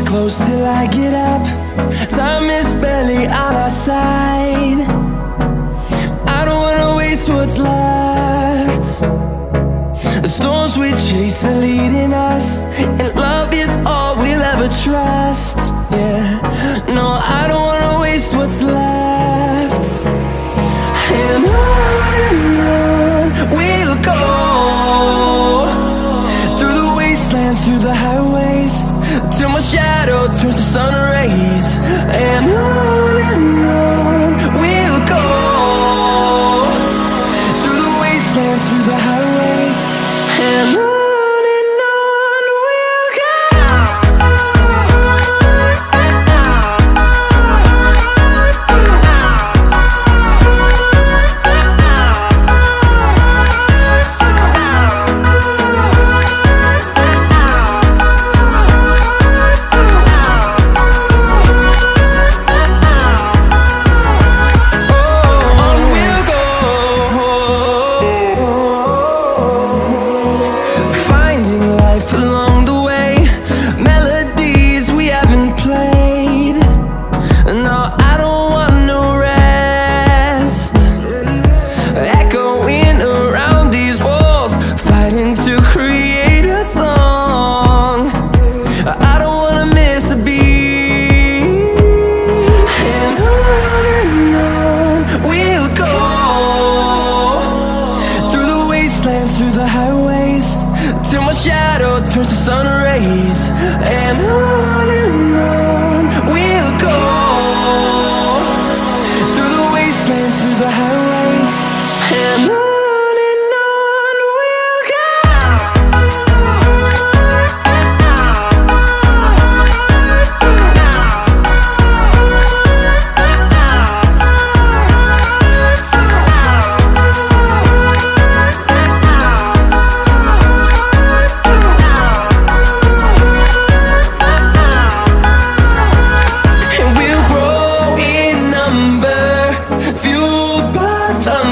Close till I get up. Time is barely on our side. I don't wanna waste what's left. The storms we chase are leading us, and love is all we'll ever trust. Yeah, no, I don't wanna waste what's left. And on we'll go, through the wastelands, through the highways, till my shadow turns to sun rays. And on we'll go, through the wastelands, through the highways, and on we'll go. Through the highways, till my shadow turns to sun rays. And on we'll go, through the wastelands, through the highways, and on we'll go.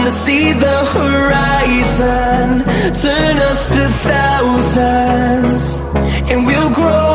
To see the horizon turn us to thousands, and we'll grow